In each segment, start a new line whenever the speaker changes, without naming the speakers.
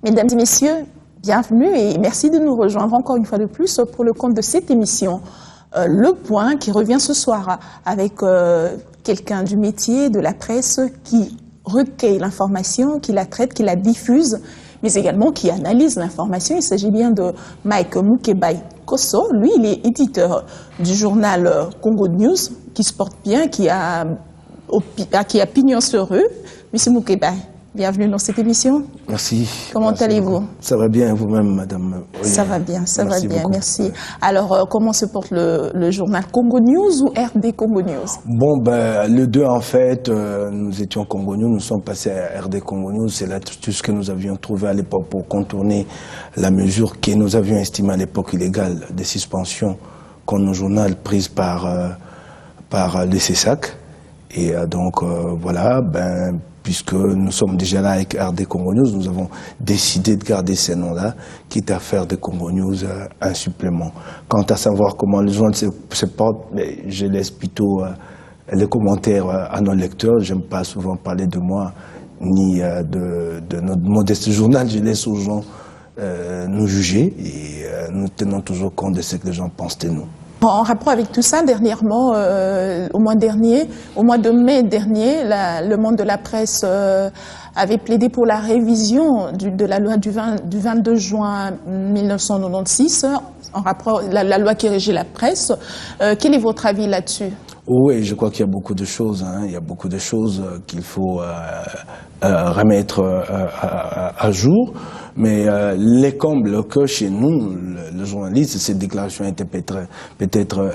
Mesdames et messieurs, bienvenue et merci de nous rejoindre encore une fois de plus pour le compte de cette émission. Le Point qui revient ce soir avec quelqu'un du métier de la presse qui recueille l'information, qui la traite, qui la diffuse, mais également qui analyse l'information. Il s'agit bien de Mike Mukebai Kosso. Lui, il est éditeur du journal Congo News, qui se porte bien, qui a pignon sur rue. Monsieur Mukebai, bienvenue dans cette émission.
Merci.
Comment allez-vous?
Ça va bien, vous-même, madame? Oui.
Ça va bien, ça va bien,
beaucoup.
merci. Alors, comment se porte le journal Congo News ou RD Congo News?
Bon, les deux, en fait, nous étions Congo News, nous sommes passés à RD Congo News. C'est l'astuce que nous avions trouvée à l'époque pour contourner la mesure que nous avions estimée à l'époque illégale des suspensions contre nos journaux prises par les CESAC. Et donc, voilà, puisque nous sommes déjà là avec RD Congo News, nous avons décidé de garder ces noms-là, quitte à faire de Congo News un supplément. Quant à savoir comment les journal se portent, je laisse plutôt les commentaires à nos lecteurs. J'aime pas souvent parler de moi, ni de notre modeste journal. Je laisse aux gens nous juger et nous tenons toujours compte de ce que les gens pensent de nous.
En rapport avec tout ça, dernièrement, au mois de mai dernier, le monde de la presse avait plaidé pour la révision de la loi du 22 juin 1996, en rapport la loi qui régit la presse. Quel est votre avis là-dessus?
Oui, je crois qu'il y a beaucoup de choses. Il y a beaucoup de choses qu'il faut remettre à jour. Mais les combles que chez nous, le journaliste, cette déclaration a été peut-être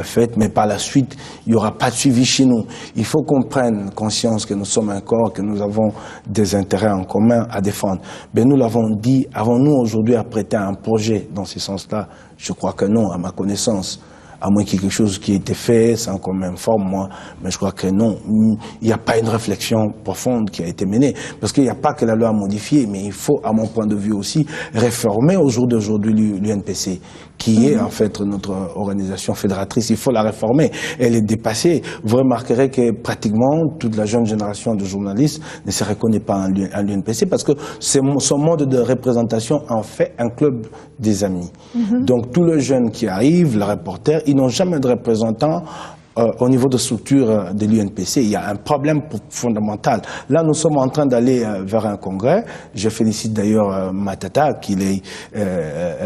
faite, mais par la suite, il n'y aura pas de suivi chez nous. Il faut qu'on prenne conscience que nous sommes un corps, que nous avons des intérêts en commun à défendre. Mais nous l'avons dit, avons-nous aujourd'hui à prêter un projet dans ce sens-là? Je crois que non, à ma connaissance. À moins qu'il y ait quelque chose qui ait été fait, sans qu'on m'informe, moi, mais je crois que non. Il n'y a pas une réflexion profonde qui a été menée. Parce qu'il n'y a pas que la loi à modifier, mais il faut, à mon point de vue aussi, réformer au jour d'aujourd'hui l'UNPC, qui est en fait notre organisation fédératrice. Il faut la réformer. Elle est dépassée. Vous remarquerez que pratiquement toute la jeune génération de journalistes ne se reconnaît pas à l'UNPC parce que son mode de représentation en fait un club des amis. Donc tous les jeunes qui arrivent, les reporters, ils n'ont jamais de représentants au niveau de structure de l'UNPC. Il y a un problème fondamental. Là, nous sommes en train d'aller vers un congrès. Je félicite d'ailleurs Matata qu'il ait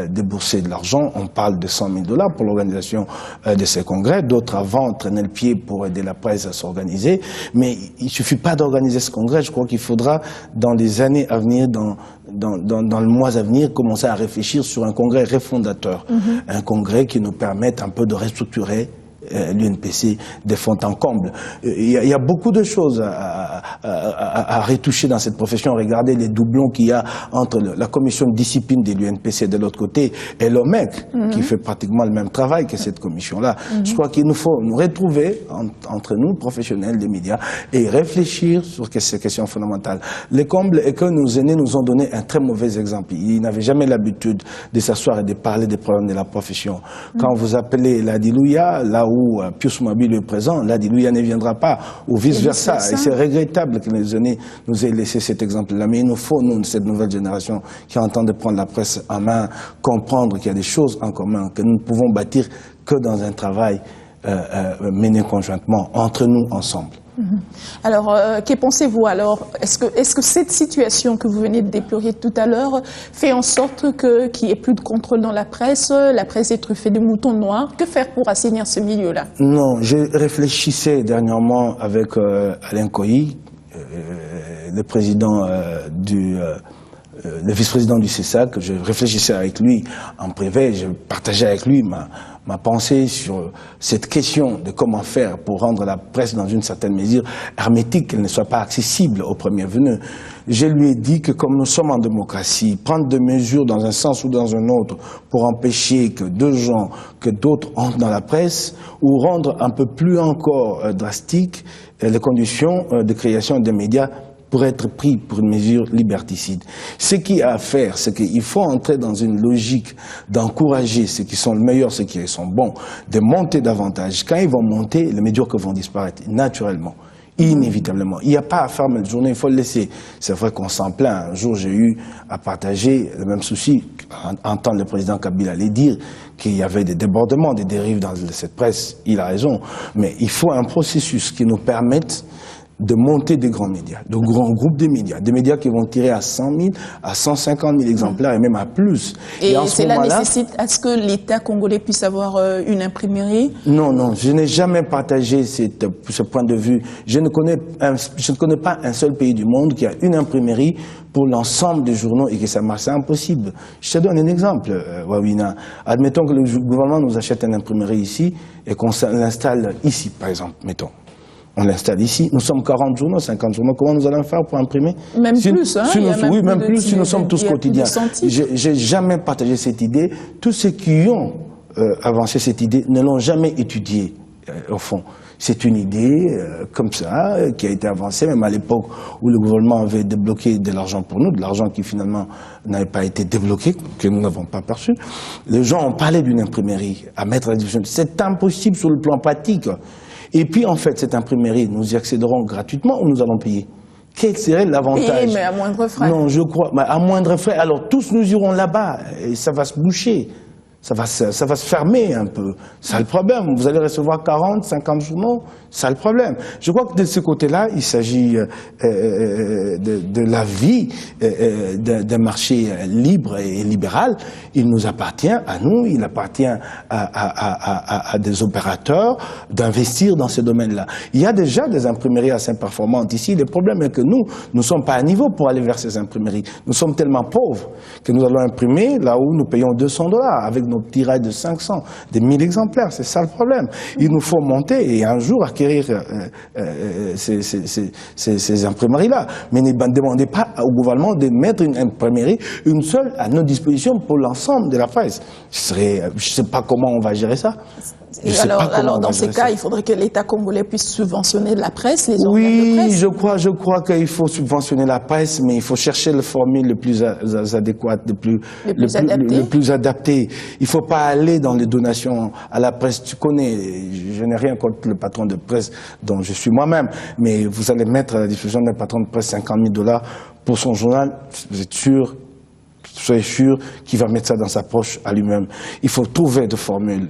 déboursé de l'argent. On parle de 100 000 $ pour l'organisation de ces congrès. D'autres avant traînaient le pied pour aider la presse à s'organiser. Mais il ne suffit pas d'organiser ce congrès. Je crois qu'il faudra, dans les années à venir, dans le mois à venir, commencer à réfléchir sur un congrès refondateur. Un congrès qui nous permette un peu de restructurer l'UNPC de fond en comble. Il y a beaucoup de choses à retoucher dans cette profession. Regardez les doublons qu'il y a entre la commission de discipline de l'UNPC de l'autre côté et l'OMEC, qui fait pratiquement le même travail que cette commission-là. Je crois qu'il nous faut nous retrouver entre nous, professionnels des médias, et réfléchir sur ces questions fondamentales. Le comble est que nos aînés nous ont donné un très mauvais exemple. Ils n'avaient jamais l'habitude de s'asseoir et de parler des problèmes de la profession. Quand vous appelez l'Adilouya, là où Pius Mobile est présent, l'Adilouya ne viendra pas, ou vice-versa. Et c'est regrettable que les aînés nous aient laissé cet exemple-là. Mais il nous faut, nous, cette nouvelle génération qui entend de prendre la presse en main, comprendre qu'il y a des choses en commun, que nous ne pouvons bâtir que dans un travail mené conjointement, entre nous, ensemble.
Alors, que pensez-vous alors? Est-ce que cette situation que vous venez de déplorer tout à l'heure fait en sorte qu'il n'y ait plus de contrôle dans la presse est truffée de moutons noirs? Que faire pour assainir ce milieu-là?
Non, je réfléchissais dernièrement avec Alain Koyi, le président le vice-président du CESAC. Je réfléchissais avec lui en privé, je partageais avec lui ma pensée sur cette question de comment faire pour rendre la presse dans une certaine mesure hermétique, qu'elle ne soit pas accessible aux premiers venus. Je lui ai dit que comme nous sommes en démocratie, prendre des mesures dans un sens ou dans un autre pour empêcher que d'autres entrent dans la presse, ou rendre un peu plus encore drastique les conditions de création des médias pour être pris pour une mesure liberticide. Ce qu'il y a à faire, c'est qu'il faut entrer dans une logique d'encourager ceux qui sont le meilleur, ceux qui sont bons, de monter davantage. Quand ils vont monter, les médiocres vont disparaître naturellement. Inévitablement. Il n'y a pas à fermer le journal, il faut le laisser. C'est vrai qu'on s'en plaint. Un jour, j'ai eu à partager le même souci, entendre le président Kabila aller dire qu'il y avait des débordements, des dérives dans cette presse. Il a raison. Mais il faut un processus qui nous permette de monter des grands médias, de grands groupes de médias, des médias qui vont tirer à 100 000, à 150 000 exemplaires et même à plus.
Et cela nécessite, est-ce que l'État congolais puisse avoir une imprimerie?
Non, non, je n'ai jamais partagé ce point de vue. Je ne connais pas un seul pays du monde qui a une imprimerie pour l'ensemble des journaux et que ça marche. C'est impossible. Je te donne un exemple, Wawina. Admettons que le gouvernement nous achète une imprimerie ici et qu'on l'installe ici, par exemple, mettons. On l'installe ici. Nous sommes 40 journaux, 50 journaux. Comment nous allons faire pour imprimer?
Même plus, hein?
Oui, même plus si nous sommes tous quotidiens. J'ai jamais partagé cette idée. Tous ceux qui ont avancé cette idée ne l'ont jamais étudiée, au fond. C'est une idée comme ça, qui a été avancée, même à l'époque où le gouvernement avait débloqué de l'argent pour nous, de l'argent qui finalement n'avait pas été débloqué, que nous n'avons pas perçu. Les gens ont parlé d'une imprimerie à mettre à la disposition. C'est impossible sur le plan pratique. Et puis, en fait, cette imprimerie, nous y accéderons gratuitement ou nous allons payer? Quel serait l'avantage?
Payer, mais à moindre frais.
Non, je crois, mais à moindre frais. Alors, tous nous irons là-bas et ça va se boucher. Ça va se fermer un peu. C'est le problème. Vous allez recevoir 40, 50 journaux. C'est le problème. Je crois que de ce côté-là, il s'agit de la vie d'un marché libre et libéral. Il nous appartient à nous, il appartient à des opérateurs d'investir dans ce domaine-là. Il y a déjà des imprimeries assez performantes ici. Le problème est que nous ne sommes pas à niveau pour aller vers ces imprimeries. Nous sommes tellement pauvres que nous allons imprimer là où nous payons $200 avec nos tirages de 500, des 1000 exemplaires. C'est ça le problème. Il nous faut monter et un jour acquérir ces imprimeries-là. Mais ne demandez pas au gouvernement de mettre une imprimerie, une seule, à notre disposition pour l'ensemble de la presse. Je ne sais pas comment on va gérer ça.
Alors dans ces cas, il faudrait que l'État congolais puisse subventionner la presse, les organes de presse.
Oui, je crois qu'il faut subventionner la presse, mais il faut chercher le formule le plus adéquat, le plus adapté. Il ne faut pas aller dans les donations à la presse. Tu connais, je n'ai rien contre le patron de presse dont je suis moi-même, mais vous allez mettre à la disposition d'un patron de presse 50 000 $ pour son journal, vous êtes sûr? Soyez sûr qu'il va mettre ça dans sa poche à lui-même. Il faut trouver de formules,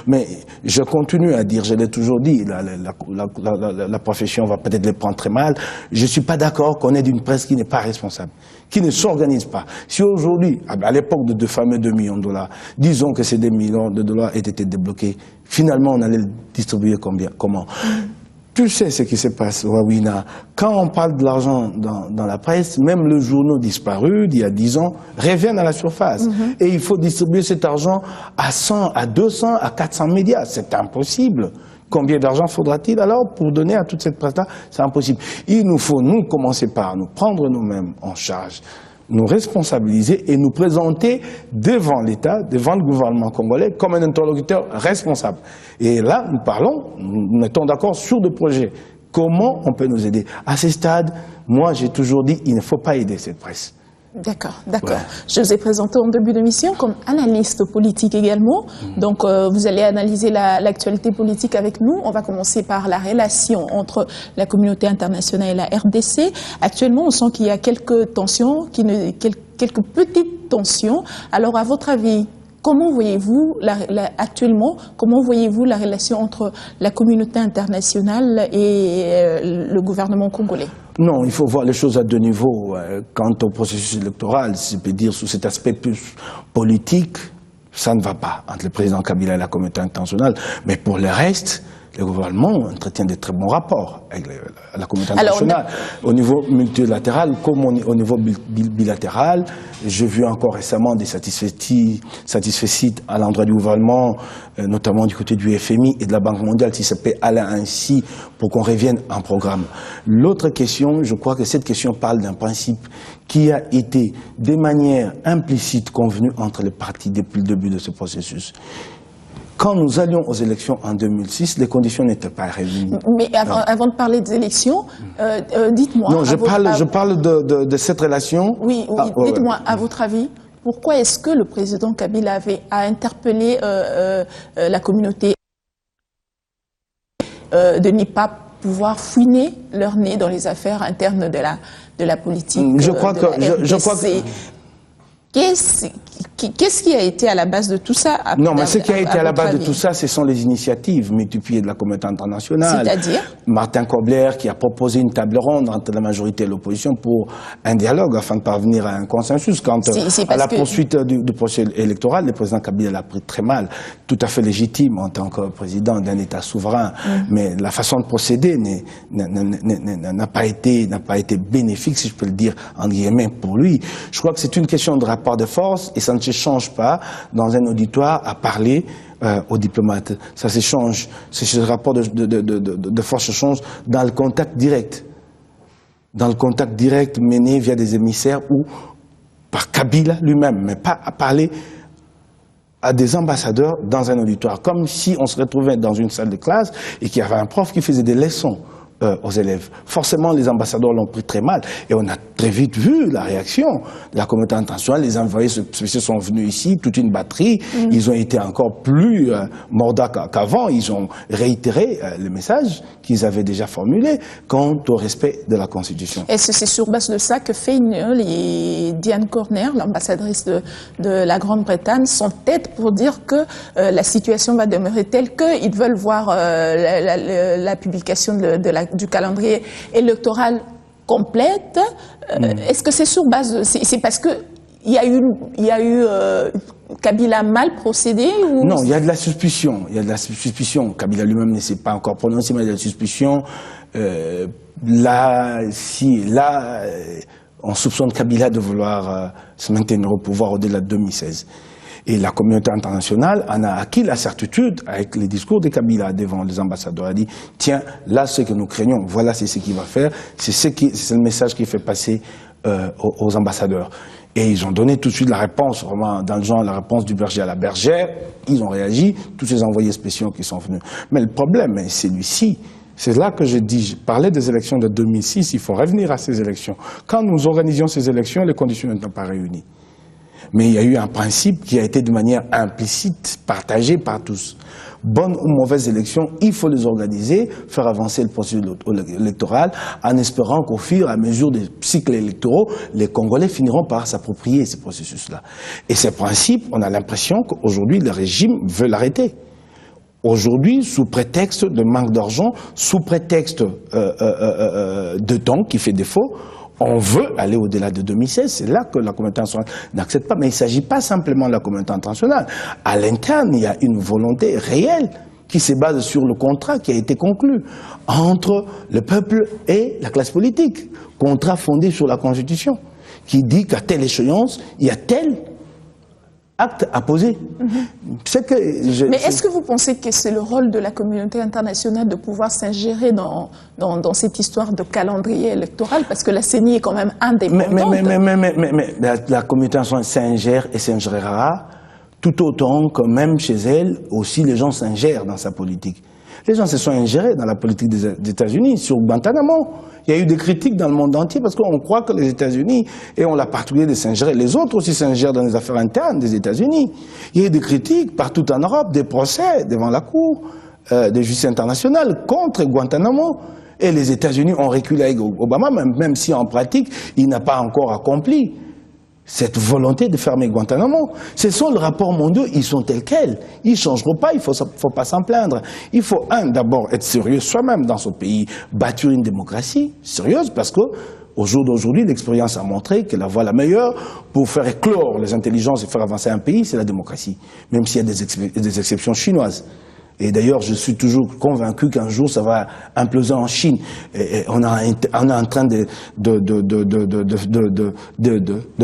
Mais je continue à dire, je l'ai toujours dit, la profession va peut-être les prendre très mal. Je ne suis pas d'accord qu'on ait une presse qui n'est pas responsable, qui ne s'organise pas. Si aujourd'hui, à l'époque de fameux 2 millions de $, disons que ces 2 millions de $ aient été débloqués, finalement on allait le distribuer comment? Tu sais ce qui se passe, Wawina. Quand on parle de l'argent dans la presse, même les journaux disparus d'il y a 10 ans reviennent à la surface. Et il faut distribuer cet argent à 100, à 200, à 400 médias. C'est impossible. Combien d'argent faudra-t-il alors pour donner à toute cette presse-là? C'est impossible. Il nous faut, nous, commencer par nous prendre nous-mêmes en charge, nous responsabiliser et nous présenter devant l'État, devant le gouvernement congolais, comme un interlocuteur responsable. Et là, nous parlons, nous mettons d'accord sur des projets. Comment on peut nous aider? À ce stade, moi, j'ai toujours dit, il ne faut pas aider cette presse.
D'accord, d'accord.
Voilà.
Je vous ai présenté en début d'émission comme analyste politique également. Donc, vous allez analyser l'actualité politique avec nous. On va commencer par la relation entre la communauté internationale et la RDC. Actuellement, on sent qu'il y a quelques tensions, quelques petites tensions. Alors, à votre avis, comment voyez-vous actuellement, comment voyez-vous la relation entre la communauté internationale et le gouvernement congolais?
Non, il faut voir les choses à 2 niveaux. Quant au processus électoral, si je peux dire, sous cet aspect plus politique, ça ne va pas entre le président Kabila et la communauté internationale. Mais pour le reste, le gouvernement entretient de très bons rapports avec la communauté internationale. Au niveau multilatéral comme au niveau bilatéral, j'ai vu encore récemment des satisfaits à l'endroit du gouvernement, notamment du côté du FMI et de la Banque mondiale, si ça peut aller ainsi pour qu'on revienne en programme. L'autre question, je crois que cette question parle d'un principe qui a été de manière implicite convenu entre les partis depuis le début de ce processus. Quand nous allions aux élections en 2006, les conditions n'étaient pas réunies.
Mais avant de parler des élections, dites-moi...
Non, je parle de cette relation...
Oui, dites-moi, à votre avis, pourquoi est-ce que le président Kabila a interpellé la communauté de ne pas pouvoir fouiner leur nez dans les affaires internes de la politique.
Je crois que...
Qu'est-ce qui a été à la base de tout ça?
Non, mais ce qui a été à la base de tout ça, ce sont les initiatives multipliées de la communauté internationale.
C'est-à-dire?
Martin Kobler qui a proposé une table ronde entre la majorité et l'opposition pour un dialogue afin de parvenir à un consensus. Quant à la poursuite du procès électoral, le président Kabila l'a pris très mal, tout à fait légitime en tant que président d'un État souverain, mais la façon de procéder n'a pas été bénéfique, si je peux le dire en guillemets, pour lui. Je crois que c'est une question de rapport de force et ça ne se change pas dans un auditoire à parler aux diplomates. Ça se change. Ce rapport de force se change dans le contact direct. Dans le contact direct mené via des émissaires ou par Kabila lui-même, mais pas à parler à des ambassadeurs dans un auditoire. Comme si on se retrouvait dans une salle de classe et qu'il y avait un prof qui faisait des leçons aux élèves. Forcément, les ambassadeurs l'ont pris très mal. Et on a très vite vu la réaction de la communauté internationale. Les envoyés spéciaux sont venus ici, toute une batterie. Ils ont été encore plus mordants qu'avant. Ils ont réitéré le message qu'ils avaient déjà formulé quant au respect de la Constitution.
Est-ce que c'est sur base de ça que Fayneul et Diane Corner, l'ambassadrice de la Grande-Bretagne, sont têtes pour dire que la situation va demeurer telle qu'ils veulent voir la publication du calendrier électoral complète? Est-ce que c'est sur base c'est parce que il y a eu Kabila mal procédé ou...
Non, il y a de la suspicion. Il y a de la suspicion. Kabila lui-même ne s'est pas encore prononcé, mais il y a de la suspicion. On soupçonne Kabila de vouloir se maintenir au pouvoir au-delà de 2016. Et la communauté internationale en a acquis la certitude avec les discours de Kabila devant les ambassadeurs. Elle a dit, tiens, là, ce que nous craignons, voilà, c'est ce qu'il va faire. C'est le message qu'il fait passer aux ambassadeurs. Et ils ont donné tout de suite la réponse, vraiment, dans le genre, la réponse du berger à la bergère. Ils ont réagi, tous ces envoyés spéciaux qui sont venus. Mais le problème, c'est celui-ci. C'est là que je dis, je parlais des élections de 2006, il faut revenir à ces élections. Quand nous organisions ces élections, les conditions n'étaient pas réunies. Mais il y a eu un principe qui a été de manière implicite partagé par tous. Bonnes ou mauvaises élections, il faut les organiser, faire avancer le processus électoral, en espérant qu'au fur et à mesure des cycles électoraux, les Congolais finiront par s'approprier ces processus-là. Et ces principes, on a l'impression qu'aujourd'hui, le régime veut l'arrêter. Aujourd'hui, sous prétexte de manque d'argent, sous prétexte de temps qui fait défaut, on veut aller au-delà de 2016, c'est là que la communauté internationale n'accepte pas. Mais il ne s'agit pas simplement de la communauté internationale. À l'interne, il y a une volonté réelle qui se base sur le contrat qui a été conclu entre le peuple et la classe politique. Contrat fondé sur la Constitution, qui dit qu'à telle échéance, il y a tel acte à poser.
Mais est-ce que vous pensez que c'est le rôle de la communauté internationale de pouvoir s'ingérer dans cette histoire de calendrier électoral? Parce que la CENI est quand même indépendante.
Mais la communauté internationale s'ingère et s'ingérera tout autant que même chez elle, aussi les gens s'ingèrent dans sa politique. Les gens se sont ingérés dans la politique des États-Unis sur Guantanamo. Il y a eu des critiques dans le monde entier parce qu'on croit que les États-Unis ont la particularité de s'ingérer. Les autres aussi s'ingèrent dans les affaires internes des États-Unis. Il y a eu des critiques partout en Europe, des procès devant la Cour de justice internationale contre Guantanamo. Et les États-Unis ont reculé avec Obama, même si en pratique, il n'a pas encore accompli cette volonté de fermer Guantanamo. Ce sont les rapports mondiaux, ils sont tels quels. Ils ne changeront pas, il ne faut pas s'en plaindre. Il faut, d'abord être sérieux soi-même dans ce pays, bâtir une démocratie sérieuse, parce que au jour d'aujourd'hui, l'expérience a montré que la voie la meilleure pour faire éclore les intelligences et faire avancer un pays, c'est la démocratie, même s'il y a des exceptions chinoises. Et d'ailleurs, je suis toujours convaincu qu'un jour, ça va imploser en Chine. Et on est en train de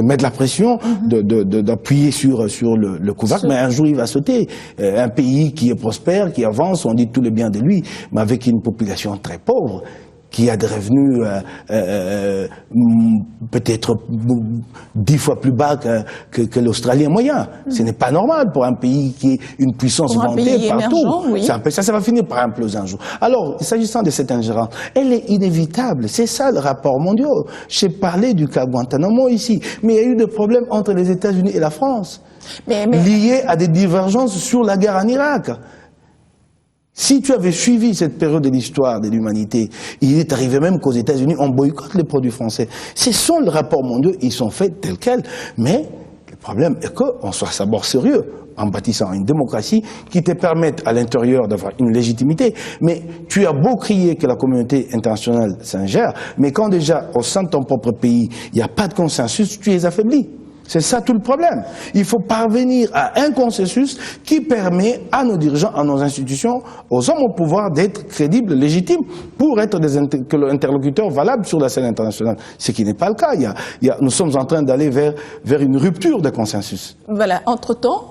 mettre la pression, d'appuyer sur le couvercle, mais un jour, il va sauter. Un pays qui est prospère, qui avance, on dit tout le bien de lui, mais avec une population très pauvre, qui a des revenus peut-être 10 fois plus bas que l'Australien moyen. Ce n'est pas normal pour un pays qui est une puissance vantée partout. Oui. Ça va finir par imploser un jour. Alors, s'agissant de cette ingérence, elle est inévitable. C'est ça le rapport mondial. J'ai parlé du cas Guantanamo ici, mais il y a eu des problèmes entre les États-Unis et la France, liés à des divergences sur la guerre en Irak. Si tu avais suivi cette période de l'histoire de l'humanité, il est arrivé même qu'aux États-Unis, on boycotte les produits français. Ce sont les rapports mondiaux, ils sont faits tels quels. Mais le problème est qu'on soit d'abord sérieux en bâtissant une démocratie qui te permette à l'intérieur d'avoir une légitimité. Mais tu as beau crier que la communauté internationale s'ingère, mais quand déjà au sein de ton propre pays, il n'y a pas de consensus, tu es affaibli. C'est ça tout le problème. Il faut parvenir à un consensus qui permet à nos dirigeants, à nos institutions, aux hommes au pouvoir d'être crédibles, légitimes, pour être des interlocuteurs valables sur la scène internationale. Ce qui n'est pas le cas. Nous sommes en train d'aller vers une rupture de consensus.
Voilà. Entre-temps,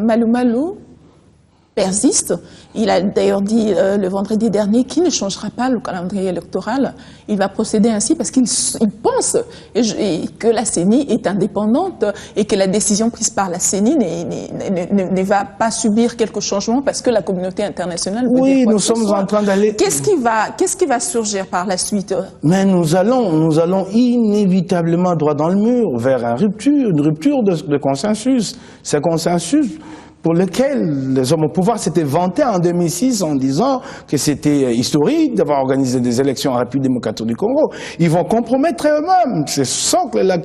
Malou Malou persiste. Il a d'ailleurs dit le vendredi dernier qu'il ne changera pas le calendrier électoral. Il va procéder ainsi parce qu'il pense que la CENI est indépendante et que la décision prise par la CENI ne va pas subir quelques changements parce que la communauté internationale veut dire quoi
nous sommes en train d'aller...
Qu'est-ce qui va surgir par la suite?
Mais nous allons inévitablement droit dans le mur vers une rupture de consensus. Ce consensus pour lequel les hommes au pouvoir s'étaient vantés en 2006 en disant que c'était historique d'avoir organisé des élections en République démocratique du Congo. Ils vont compromettre eux-mêmes ces socles-là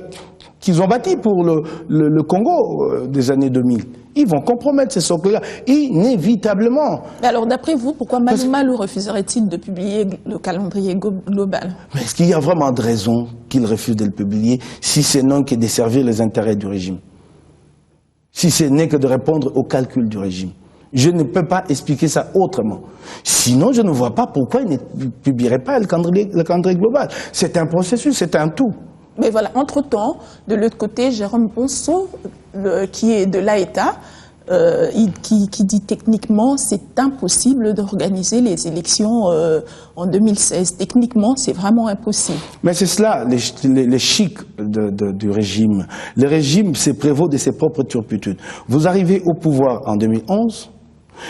qu'ils ont bâtis pour le Congo des années 2000. Ils vont compromettre ces socles-là, inévitablement.
Alors, d'après vous, pourquoi Malou Malou refuserait-il de publier le calendrier global?
Mais est-ce qu'il y a vraiment de raison qu'il refuse de le publier si ce n'est que de servir les intérêts du régime? Si ce n'est que de répondre au calcul du régime. Je ne peux pas expliquer ça autrement. Sinon, je ne vois pas pourquoi il ne publierait pas le calendrier global. C'est un processus, c'est un tout.
Mais voilà, entre-temps, de l'autre côté, Jérôme Ponceau, qui est de l'AETA, qui dit techniquement c'est impossible d'organiser les élections en 2016. Techniquement, c'est vraiment impossible.
Mais c'est cela, les chics du régime. Le régime se prévaut de ses propres turpitudes. Vous arrivez au pouvoir en 2011,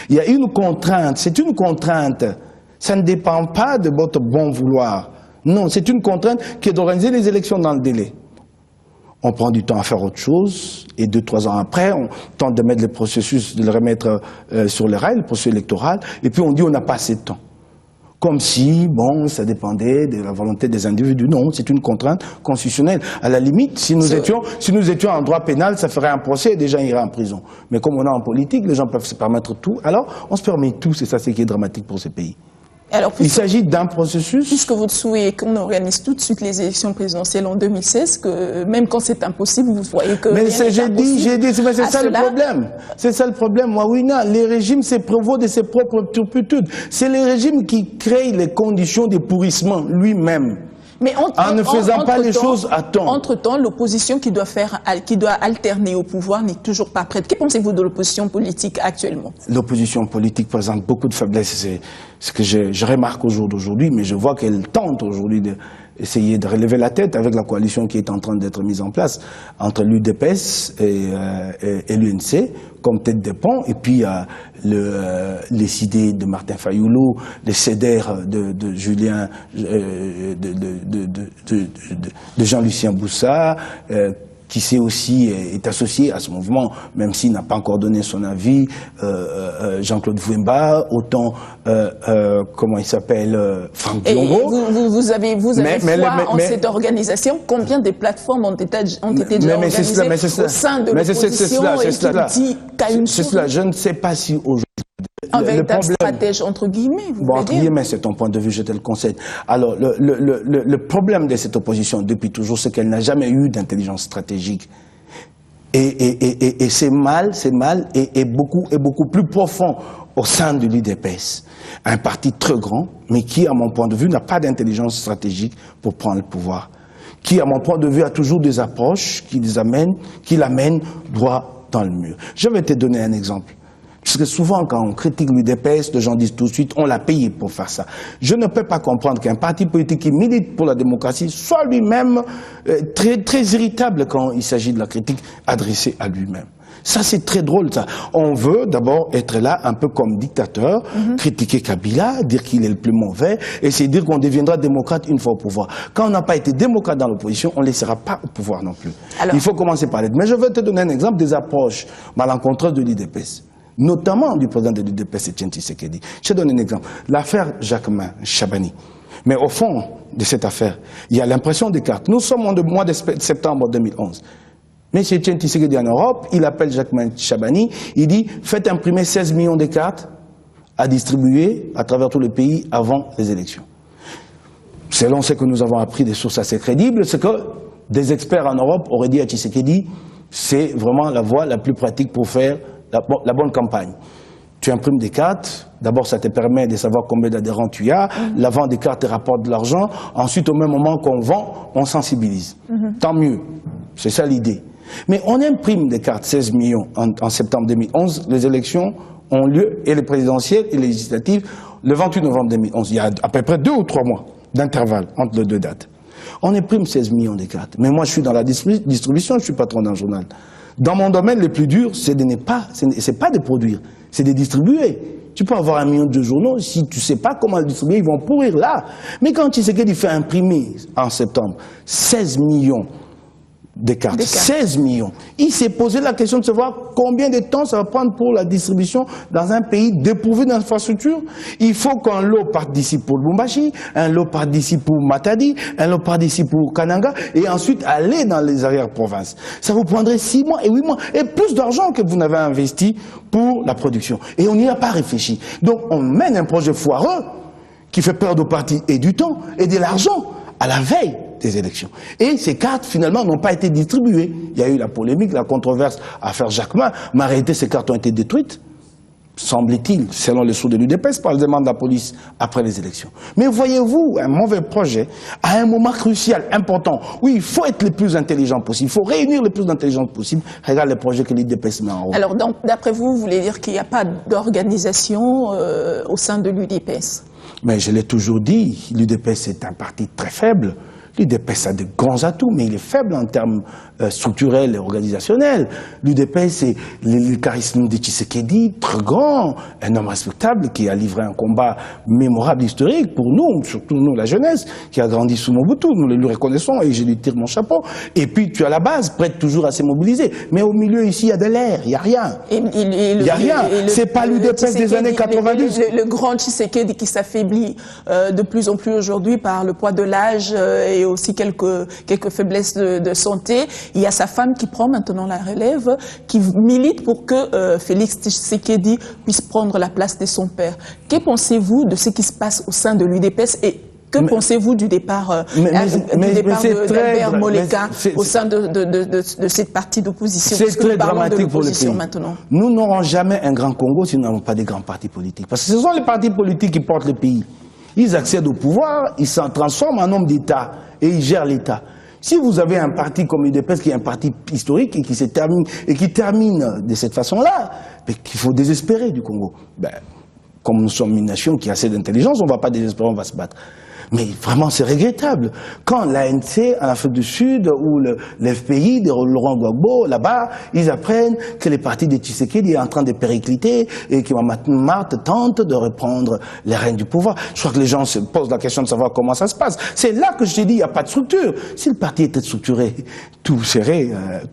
il y a une contrainte, c'est une contrainte. Ça ne dépend pas de votre bon vouloir. Non, c'est une contrainte qui est d'organiser les élections dans le délai. On prend du temps à faire autre chose, et 2-3 ans après, on tente de mettre le processus, de le remettre sur les rails, le processus électoral, et puis on dit on n'a pas assez de temps. Comme si, bon, ça dépendait de la volonté des individus. Non, c'est une contrainte constitutionnelle. À la limite, si nous étions en droit pénal, ça ferait un procès et des gens iraient en prison. Mais comme on est en politique, les gens peuvent se permettre tout. Alors, on se permet tout, c'est ça ce qui est dramatique pour ces pays.
Alors,
il s'agit d'un processus...
Puisque vous souhaitez qu'on organise tout de suite les élections présidentielles en 2016, que même quand c'est impossible, vous voyez que...
Mais j'ai dit, c'est ça le problème. C'est ça le problème, Mawina. Les régimes se prévaut de ses propres turpitudes. C'est les régimes qui créent les conditions de pourrissement lui-même. Mais en ne faisant pas les choses à temps.
Entre-temps, l'opposition qui doit alterner au pouvoir n'est toujours pas prête. Que pensez-vous de l'opposition politique actuellement? L'opposition politique présente beaucoup de faiblesses. C'est ce que je remarque au jour d'aujourd'hui, mais je vois qu'elle tente aujourd'hui d'essayer de relever la tête avec la coalition qui est en train d'être mise en place entre l'UDPS et l'UNC comme tête de pont, et puis les idées de Martin Fayoulou, les CEDER de Julien, de Jean-Lucien Boussa, qui est associé à ce mouvement, même s'il n'a pas encore donné son avis, Jean-Claude Vouemba, autant, comment il s'appelle, Franck Diongo. Vous avez foi en cette organisation. Combien de plateformes ont été déjà organisées au sein de l'opposition et qui dit qu'à une chose?
C'est cela, je ne sais pas si aujourd'hui...
Un véritable stratège, entre guillemets, vous
entre guillemets, c'est ton point de vue, je te le concède. Alors, le problème de cette opposition, depuis toujours, c'est qu'elle n'a jamais eu d'intelligence stratégique. Et c'est mal, et beaucoup plus profond au sein de l'UDPS. Un parti très grand, mais qui, à mon point de vue, n'a pas d'intelligence stratégique pour prendre le pouvoir. Qui, à mon point de vue, a toujours des approches qui l'amènent droit dans le mur. Je vais te donner un exemple. Parce que souvent, quand on critique l'UDPS, les gens disent tout de suite, on l'a payé pour faire ça. Je ne peux pas comprendre qu'un parti politique qui milite pour la démocratie soit lui-même très irritable quand il s'agit de la critique adressée à lui-même. Ça, c'est très drôle, ça. On veut d'abord être là un peu comme dictateur, critiquer Kabila, dire qu'il est le plus mauvais, et c'est dire qu'on deviendra démocrate une fois au pouvoir. Quand on n'a pas été démocrate dans l'opposition, on ne laissera pas au pouvoir non plus. Alors, il faut commencer par l'être. Mais je vais te donner un exemple des approches malencontreuses de l'UDPS. notamment du président de l'UDPS, Etienne Tshisekedi. Je te donne un exemple. L'affaire Jacquemain Chabani. Mais au fond de cette affaire, il y a l'impression des cartes. Nous sommes au mois de septembre 2011. M. Etienne Tshisekedi en Europe, il appelle Jacquemain Chabani, il dit « Faites imprimer 16 millions de cartes à distribuer à travers tout le pays avant les élections. » Selon ce que nous avons appris des sources assez crédibles, c'est que des experts en Europe auraient dit à Tshisekedi « C'est vraiment la voie la plus pratique pour faire la bonne campagne. » Tu imprimes des cartes, d'abord ça te permet de savoir combien d'adhérents tu as, la vente des cartes te rapporte de l'argent, ensuite au même moment qu'on vend, on sensibilise. Tant mieux, c'est ça l'idée. Mais on imprime des cartes, 16 millions en septembre 2011, les élections ont lieu, et les présidentielles et les législatives, le 28 novembre 2011. Il y a à peu près 2 ou 3 mois d'intervalle entre les deux dates. On imprime 16 millions de cartes. Mais moi je suis dans la distribution, je suis patron d'un journal. Dans mon domaine, le plus dur, c'est pas de produire, c'est de distribuer. Tu peux avoir 1 million de journaux, si tu ne sais pas comment les distribuer, ils vont pourrir là. Mais quand tu sais qu'il fait imprimer en septembre 16 millions de cartes, 16 millions, il s'est posé la question de savoir combien de temps ça va prendre pour la distribution dans un pays dépourvu d'infrastructures. Il faut qu'un lot parte d'ici pour Lubumbashi, un lot parte d'ici pour Matadi, un lot parte d'ici pour Kananga, et ensuite aller dans les arrière-provinces. Ça vous prendrait 6 mois et 8 mois, et plus d'argent que vous n'avez investi pour la production. Et on n'y a pas réfléchi. Donc on mène un projet foireux qui fait perdre aux partis et du temps et de l'argent à la veille des élections. Et ces cartes, finalement, n'ont pas été distribuées. Il y a eu la polémique, la controverse à faire Jacquemain, mais en réalité, ces cartes ont été détruites, semble-t-il, selon les sources de l'UDPS, par les demandes de la police après les élections. Mais voyez-vous, un mauvais projet, à un moment crucial, important, où il faut être le plus intelligent possible, il faut réunir le plus d'intelligence possible, regarde les projets que l'UDPS met en route.
Alors, d'après vous voulez dire qu'il n'y a pas d'organisation au sein de l'UDPS? Mais
je l'ai toujours dit, l'UDPS est un parti très faible. L'UDPS a de grands atouts, mais il est faible en termes structurels et organisationnels. L'UDPS, c'est le charisme de Tshisekedi, très grand, un homme respectable qui a livré un combat mémorable, historique pour nous, surtout nous, la jeunesse, qui a grandi sous Mobutu. Nous le lui reconnaissons et je lui tire mon chapeau. Et puis tu as la base, prête toujours à se mobiliser. Mais au milieu ici, il y a de l'air, il n'y a rien. Il n'y a rien. C'est pas l'UDPS des années 90.
Le grand Tshisekedi qui s'affaiblit de plus en plus aujourd'hui par le poids de l'âge et aussi quelques faiblesses de santé. Il y a sa femme qui prend maintenant la relève, qui milite pour que Félix Tshisekedi puisse prendre la place de son père. Que pensez-vous de ce qui se passe au sein de l'UDPS et que pensez-vous du départ d'Albert Moleka au sein de cette partie d'opposition?
C'est très dramatique pour le pays. Maintenant. Nous n'aurons jamais un grand Congo si nous n'avons pas de grands partis politiques. Parce que ce sont les partis politiques qui portent le pays. Ils accèdent au pouvoir, ils s'en transforment en homme d'État et ils gèrent l'État. Si vous avez un parti comme l'UDPS qui est un parti historique et qui termine de cette façon-là, qu'il faut désespérer du Congo. Comme nous sommes une nation qui a assez d'intelligence, on ne va pas désespérer, on va se battre. Mais vraiment, c'est regrettable. Quand l'ANC en Afrique du Sud ou l'FPI de Laurent Gbagbo, là-bas, ils apprennent que le parti de Tshisekedi est en train de péricliter et que Marthe tente de reprendre les rênes du pouvoir. Je crois que les gens se posent la question de savoir comment ça se passe. C'est là que je t'ai dit, il n'y a pas de structure. Si le parti était structuré, tout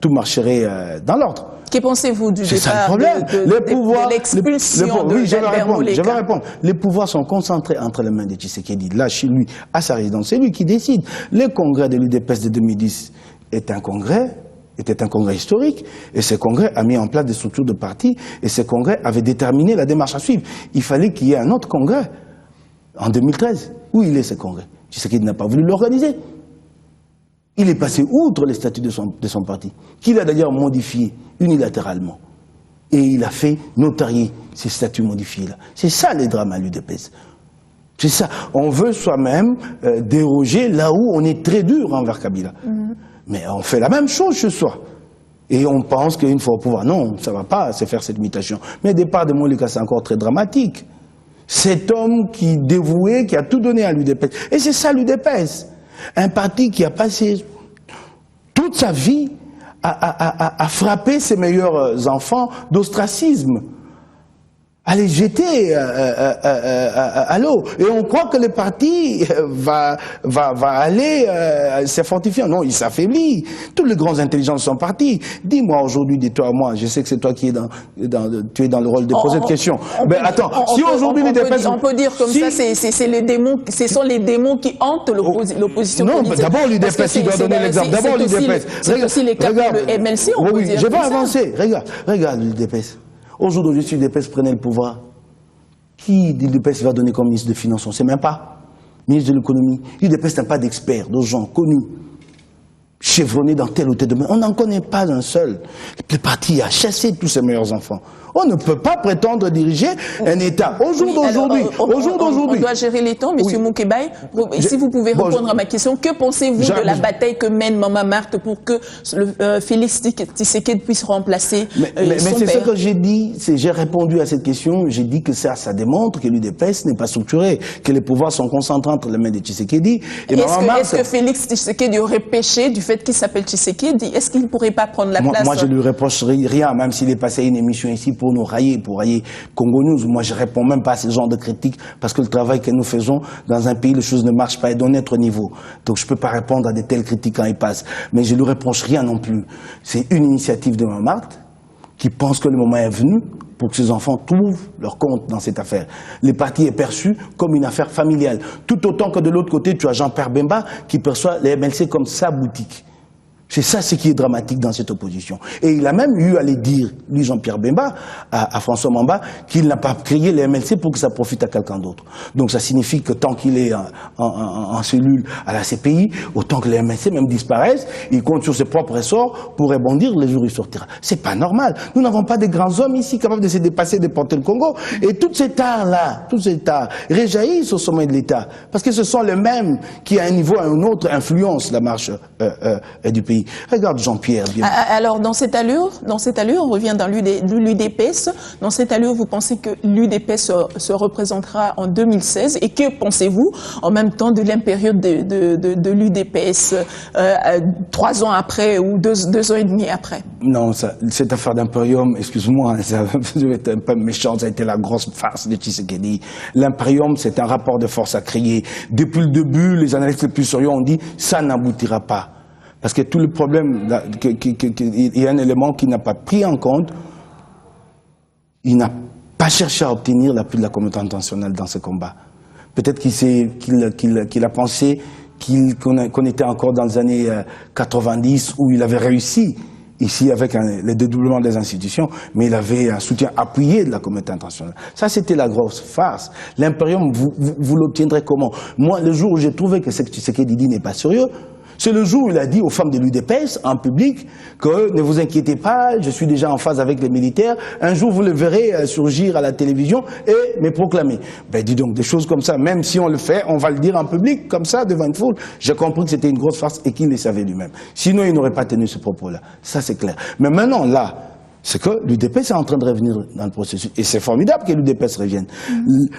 marcherait dans l'ordre.
Que pensez-vous du départ de l'expulsion d'Albert Moleka?
Je vais répondre. Les pouvoirs sont concentrés entre les mains de Tshisekedi. Là, chez lui, à sa résidence, c'est lui qui décide. Le congrès de l'UDPS de 2010 était un congrès historique, et ce congrès a mis en place des structures de partis, et ce congrès avait déterminé la démarche à suivre. Il fallait qu'il y ait un autre congrès, en 2013. Où il est ce congrès? Tshisekedi n'a pas voulu l'organiser. Il est passé outre les statuts de son parti, qu'il a d'ailleurs modifié unilatéralement. Et il a fait notarier ces statuts modifiés-là. C'est ça les drames à l'UDPS. C'est ça. On veut soi-même déroger là où on est très dur envers Kabila. Mais on fait la même chose chez soi. Et on pense qu'une fois au pouvoir, non, ça ne va pas se faire cette mutation. Mais le départ de Moleka, c'est encore très dramatique. Cet homme qui dévoué, qui a tout donné à l'UDPS. Et c'est ça l'UDPS. Un parti qui a passé toute sa vie à frapper ses meilleurs enfants d'ostracisme, les jeter à l'eau. Et on croit que le parti va aller se fortifier. Non, il s'affaiblit. Tous les grands intelligents sont partis. Dis-moi aujourd'hui, dis-toi à moi, je sais que c'est toi qui es tu es dans le rôle de poser cette question. Mais attends, si aujourd'hui l'UDPS...
On peut dire comme ça, c'est les démons, ce sont les démons qui hantent l'opposition politique.
Non, d'abord l'UDPS, il doit donner l'exemple. D'abord l'UDPS.
C'est aussi les cas pour le MLC, on peut dire.
Je vais avancer. Regarde l'UDPS. Aujourd'hui, si l'UDPS prenait le pouvoir, qui l'UDPS va donner comme ministre de Finances? On ne sait même pas. Ministre de l'économie. L'UDPS n'a pas d'experts, de gens connus, chevronnés dans tel ou tel domaine. On n'en connaît pas un seul. Le parti a chassé tous ses meilleurs enfants. On ne peut pas prétendre diriger un État. Au jour d'aujourd'hui,
on doit gérer les temps, M. Moukébaye. Si vous pouvez répondre à ma question, que pensez-vous de la bataille que mène Maman Marthe pour que Félix Tshisekedi puisse remplacer son père?
Mais c'est ce que j'ai dit, j'ai répondu à cette question, j'ai dit que ça démontre que l'UDPS n'est pas structuré, que les pouvoirs sont concentrés entre les mains de Tshisekedi.
Est-ce que Félix Tshisekedi aurait péché du fait qu'il s'appelle Tshisekedi? Est-ce qu'il ne pourrait pas prendre la place?
Moi, je ne lui reprocherai rien, même s'il est passé à une émission ici pour nous railler, pour railler Congo News. Moi, je réponds même pas à ce genre de critiques parce que le travail que nous faisons dans un pays, les choses ne marchent pas et d'un autre niveau. Donc, je peux pas répondre à de telles critiques quand ils passent. Mais je lui reproche rien non plus. C'est une initiative de Maman Marthe qui pense que le moment est venu pour que ses enfants trouvent leur compte dans cette affaire. Le parti est perçu comme une affaire familiale. Tout autant que de l'autre côté, tu as Jean-Pierre Bemba qui perçoit les MLC comme sa boutique. C'est ça ce qui est dramatique dans cette opposition. Et il a même eu à les dire, lui Jean-Pierre Bemba, à François Mamba, qu'il n'a pas créé les MLC pour que ça profite à quelqu'un d'autre. Donc ça signifie que tant qu'il est en cellule à la CPI, autant que les MLC même disparaissent, il compte sur ses propres ressorts pour rebondir le jour où il sortira. C'est pas normal. Nous n'avons pas de grands hommes ici capables de se dépasser, de porter le Congo. Et tous ces arts-là, tous ces arts réjaillissent au sommet de l'État. Parce que ce sont les mêmes qui, à un niveau ou à un autre, influencent la marche du pays. Regarde Jean-Pierre.
Alors, dans cette allure, on revient dans l'UDPS. Dans cette allure, vous pensez que l'UDPS se représentera en 2016. Et que pensez-vous, en même temps, de l'impériode de l'UDPS 3 ans après ou 2 ans et demi après?
Non, cette affaire d'impérium, excuse-moi, ça va être un peu méchant, ça a été la grosse farce de Tshisekedi. L'impérium, c'est un rapport de force à créer. Depuis le début, les analystes les plus sérieux ont dit ça n'aboutira pas. Parce que tout le problème, il y a un élément qu'il n'a pas pris en compte. Il n'a pas cherché à obtenir l'appui de la communauté internationale dans ce combat. Peut-être qu'il a pensé qu'on était encore dans les années 90 où il avait réussi ici avec le dédoublement des institutions, mais il avait un soutien appuyé de la communauté internationale. Ça, c'était la grosse farce. L'impérium, vous l'obtiendrez comment? Moi, le jour où j'ai trouvé que ce que Tshisekedi dit n'est pas sérieux, c'est le jour où il a dit aux femmes de l'UDPS, en public, que ne vous inquiétez pas, je suis déjà en phase avec les militaires, un jour vous le verrez surgir à la télévision et me proclamer. Ben dis donc, des choses comme ça, même si on le fait, on va le dire en public, comme ça, devant une foule. J'ai compris que c'était une grosse farce et qu'il le savait lui-même. Sinon, il n'aurait pas tenu ce propos-là. Ça, c'est clair. Mais maintenant, là, c'est que l'UDPS est en train de revenir dans le processus. Et c'est formidable que l'UDPS revienne.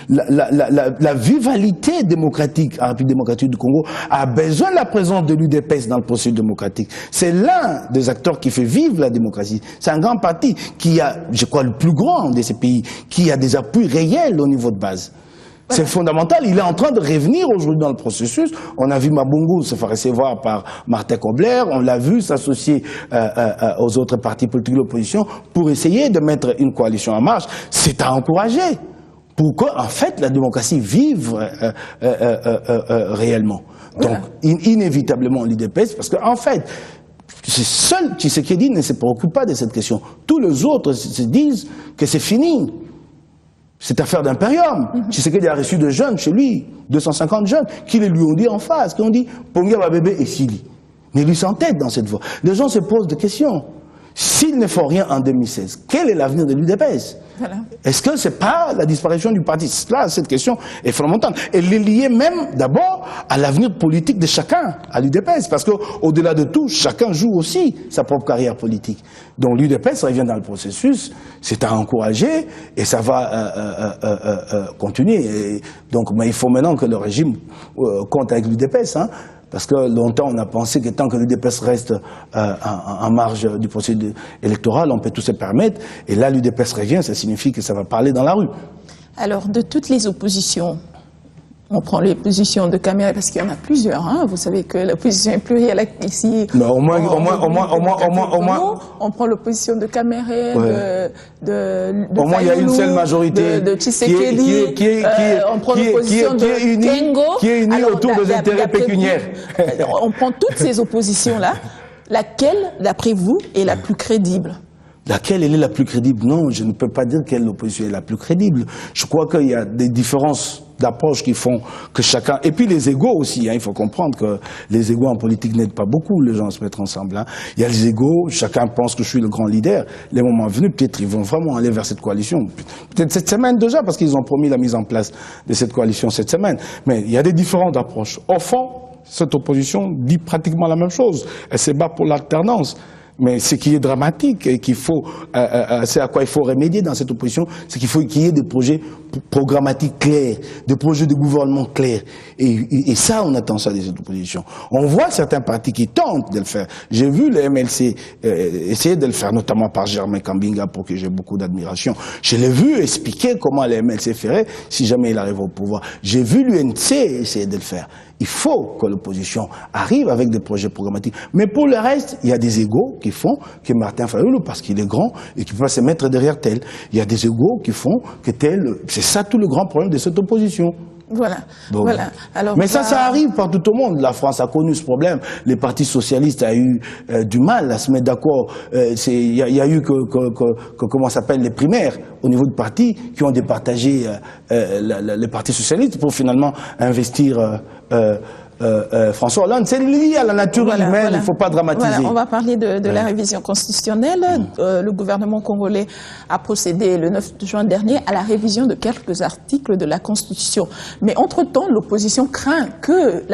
La vivalité démocratique en République démocratique du Congo a besoin de la présence de l'UDPS dans le processus démocratique. C'est l'un des acteurs qui fait vivre la démocratie. C'est un grand parti qui a, je crois, le plus grand de ces pays, qui a des appuis réels au niveau de base. C'est fondamental. Il est en train de revenir aujourd'hui dans le processus. On a vu Mabungu se faire recevoir par Martin Kobler. On l'a vu s'associer aux autres partis politiques de l'opposition pour essayer de mettre une coalition en marche. C'est à encourager pour que, en fait, la démocratie vive réellement. Donc, inévitablement, l'UDPS, parce qu'en fait, c'est seul Tshisekedi ne se préoccupe pas de cette question. Tous les autres se disent que c'est fini. Cette affaire d'impérium. Tshisekedi a reçu de jeunes chez lui, 250 jeunes, qui les lui ont dit en face, qui ont dit « Pongia va bébé et Sili ». Mais lui s'entête dans cette voie. Les gens se posent des questions. S'il ne faut rien en 2016, quel est l'avenir de l'UDPS? Voilà. Est-ce que c'est pas la disparition du parti? Là, cette question est fondamentale. Elle est liée même, d'abord, à l'avenir politique de chacun, à l'UDPS. Parce qu'au-delà de tout, chacun joue aussi sa propre carrière politique. Donc l'UDPS revient dans le processus, c'est à encourager, et ça va continuer. Et donc, mais il faut maintenant que le régime compte avec l'UDPS, hein. Parce que longtemps, on a pensé que tant que l'UDPS reste en marge du processus électoral, on peut tout se permettre. Et là, l'UDPS revient, ça signifie que ça va parler dans la rue.
Alors, de toutes les oppositions, on prend les positions de Caméré parce qu'il y en a plusieurs. Hein. Vous savez que l'opposition est plurielle ici.
Mais au moins.
On prend l'opposition de Caméré,
Ouais.
de
Au moins, il y a une seule majorité
de Tshisekedi. On prend l'opposition de Kengo.
Qui est unie
Alors,
autour des intérêts pécuniaires.
On prend toutes ces oppositions-là. Laquelle, d'après vous, est la plus crédible?
Laquelle elle est la plus crédible? Non, je ne peux pas dire quelle opposition est la plus crédible. Je crois qu'il y a des différences d'approche qui font que chacun... Et puis les égos aussi, hein, il faut comprendre que les égos en politique n'aident pas beaucoup les gens à se mettre ensemble. Hein. Il y a les égos, chacun pense que je suis le grand leader. Les moments venus, peut-être ils vont vraiment aller vers cette coalition. Peut-être cette semaine déjà, parce qu'ils ont promis la mise en place de cette coalition cette semaine. Mais il y a des différentes approches. Au fond, cette opposition dit pratiquement la même chose. Elle se bat pour l'alternance. Mais ce qui est dramatique et qu'il faut, c'est à quoi il faut remédier dans cette opposition, c'est qu'il faut qu'il y ait des projets programmatiques clairs, des projets de gouvernement clairs. Et ça, on attend ça de cette opposition. On voit certains partis qui tentent de le faire. J'ai vu le MLC essayer de le faire, notamment par Germain Kambinga, pour qui j'ai beaucoup d'admiration. Je l'ai vu expliquer comment le MLC ferait si jamais il arrive au pouvoir. J'ai vu l'UNC essayer de le faire. Il faut que l'opposition arrive avec des projets programmatiques. Mais pour le reste, il y a des égos qui font que Martin Fayulu, parce qu'il est grand et qu'il peut se mettre derrière tel. Il y a des égos qui font que tel. C'est ça tout le grand problème de cette opposition.
Voilà.
Donc,
voilà. Alors,
mais ça arrive partout au monde. La France a connu ce problème. Les partis socialistes ont eu du mal à se mettre d'accord. Il y a eu comment s'appelle, les primaires au niveau du parti qui ont départagé les partis socialistes pour finalement investir François Hollande. C'est lié à la nature humaine, il ne faut pas dramatiser.
Voilà, on va parler de la révision constitutionnelle. Le gouvernement congolais a procédé le 9 juin dernier à la révision de quelques articles de la Constitution. Mais entre-temps, l'opposition craint que